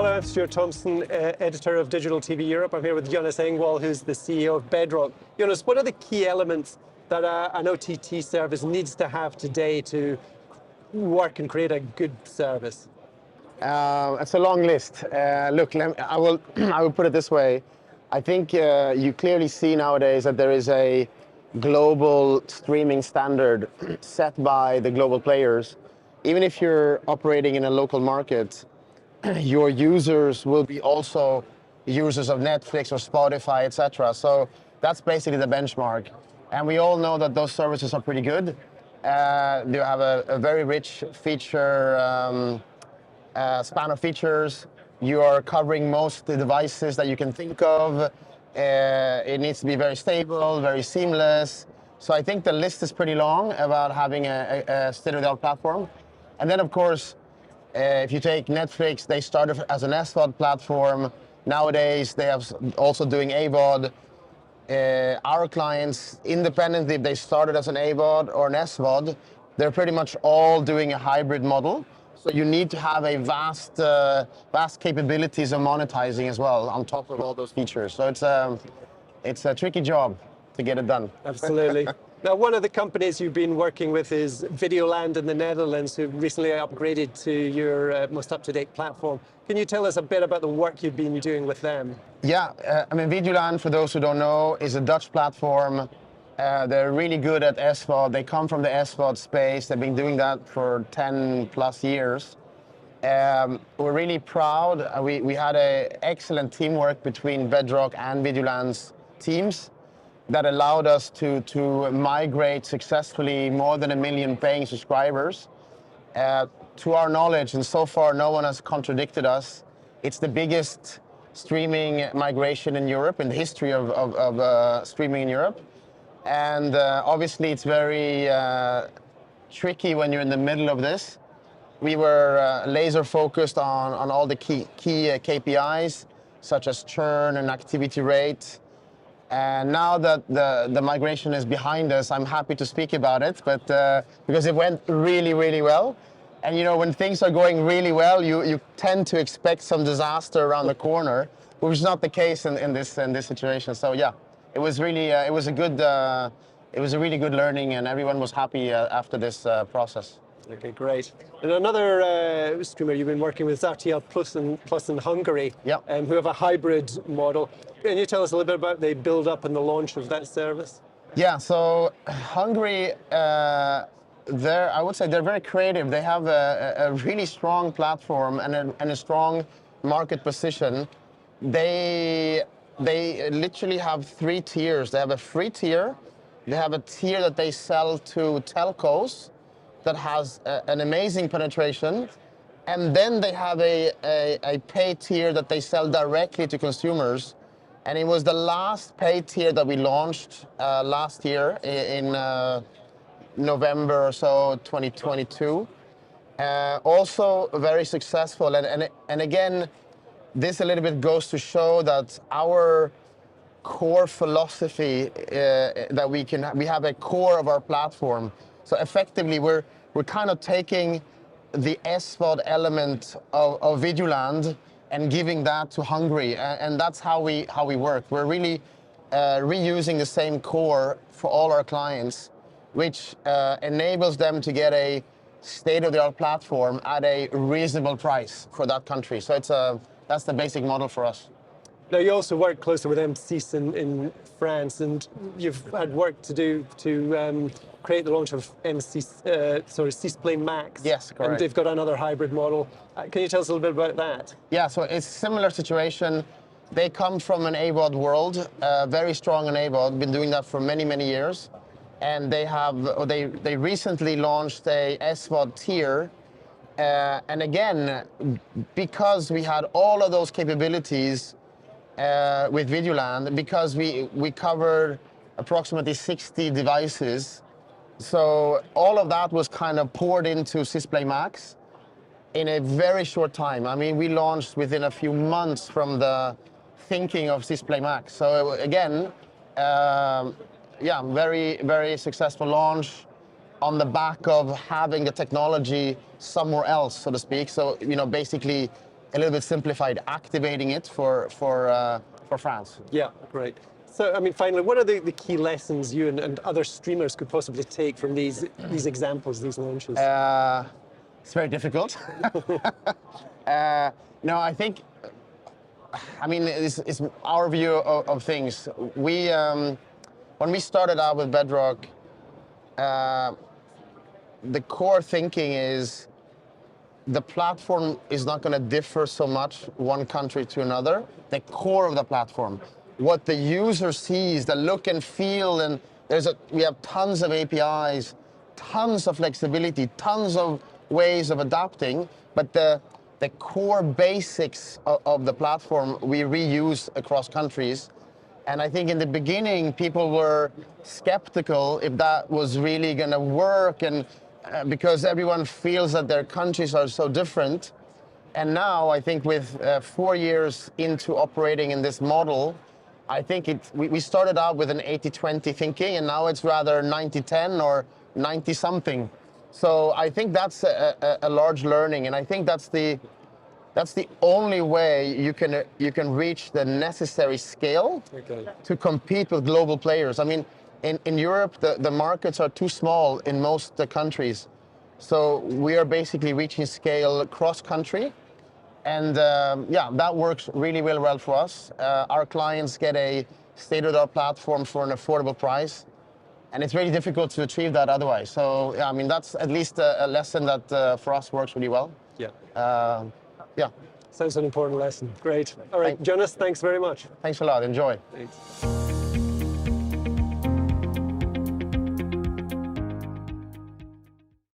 Hello, I'm Stuart Thompson, editor of Digital TV Europe. I'm here with Jonas Engwall, who's the CEO of Bedrock. Jonas, what are the key elements that an OTT service needs to have today to work and create a good service? It's a long list. Look, I will put it this way. I think you clearly see nowadays that there is a global streaming standard set by the global players. Even if you're operating in a local market, your users will be also users of Netflix or Spotify, etc. So that's basically the benchmark. And we all know that those services are pretty good. They have a very rich feature span of features. You are covering most of the devices that you can think of. It needs to be very stable, very seamless. So I think the list is pretty long about having a state-of-the-art platform. And then, of course, if you take Netflix, they started as an SVOD platform. Nowadays, they are also doing AVOD. Our clients, independently, if they started as an AVOD or an SVOD, they're pretty much all doing a hybrid model. So you need to have a vast capabilities of monetizing as well on top of all those features. So it's a tricky job to get it done. Absolutely. Now, one of the companies you've been working with is Videoland in the Netherlands, who recently upgraded to your most up-to-date platform. Can you tell us a bit about the work you've been doing with them? Yeah, Videoland, for those who don't know, is a Dutch platform. They're really good at SVOD. They come from the SVOD space. They've been doing that for 10 plus years. We're really proud. We had an excellent teamwork between Bedrock and Videoland's teams that allowed us to migrate successfully more than 1 million paying subscribers. To our knowledge, and so far no one has contradicted us, it's the biggest streaming migration in Europe, in the history of streaming in Europe. And obviously it's very tricky when you're in the middle of this. We were laser focused on all the key KPIs, such as churn and activity rate. And now that the migration is behind us, I'm happy to speak about it, but because it went really, really well. And you know, when things are going really well, you tend to expect some disaster around the corner, which is not the case in this situation. So yeah, it was really it was a really good learning, and everyone was happy after this process. Okay, great. And another streamer you've been working with is RTL Plus in Hungary, Yep. Who have a hybrid model. Can you tell us a little bit about the build-up and the launch of that service? Yeah, so Hungary, I would say they're very creative. They have a really strong platform and a strong market position. They literally have 3 tiers. They have a free tier. They have a tier that they sell to telcos that has an amazing penetration. And then they have a pay tier that they sell directly to consumers. And it was the last pay tier that we launched last year in November or so, 2022. Also very successful. And again, this a little bit goes to show that our core philosophy, that we have a core of our platform. So effectively, we're kind of taking the SVOD element of Videoland and giving that to Hungary, and that's how we work. We're really reusing the same core for all our clients, which enables them to get a state-of-the-art platform at a reasonable price for that country. So that's the basic model for us. Now, you also work closely with M6 in France, and you've had work to do to create the launch of Sisplay Max. Yes, correct. And they've got another hybrid model. Can you tell us a little bit about that? Yeah, so it's a similar situation. They come from an AVOD world, very strong in AVOD, been doing that for many, many years. And they recently launched a SVOD tier. And again, because we had all of those capabilities with Videoland, because we covered approximately 60 devices. So all of that was kind of poured into Sisplay Max in a very short time. I mean, we launched within a few months from the thinking of Sisplay Max. So again, yeah, very, very successful launch on the back of having the technology somewhere else, so to speak. So, you know, basically a little bit simplified, activating it for France. Yeah, great. So, I mean, finally, what are the key lessons you and other streamers could possibly take from these examples, these launches? It's very difficult. No, I think, I mean, it's our view of things. When we started out with Bedrock, the core thinking is the platform is not going to differ so much one country to another. The core of the platform, what the user sees, the look and feel, and we have tons of APIs, tons of flexibility, tons of ways of adapting, but the core basics of the platform we reuse across countries. And I think in the beginning, people were skeptical if that was really going to work, and because everyone feels that their countries are so different. And now I think with 4 years into operating in this model, I think we started out with an 80-20 thinking, and now it's rather 90-10 or 90-something. So I think that's a large learning, and I think that's the only way you can reach the necessary scale to compete with global players. I mean, in Europe, the markets are too small in most countries. So we are basically reaching scale cross-country. And yeah, that works really well for us. Our clients get a state-of-the-art platform for an affordable price. And it's really difficult to achieve that otherwise. So yeah, I mean, that's at least a lesson that for us works really well. Yeah. Yeah. Sounds an important lesson. Great. All right, Jonas, thanks very much. Thanks a lot. Enjoy. Thanks.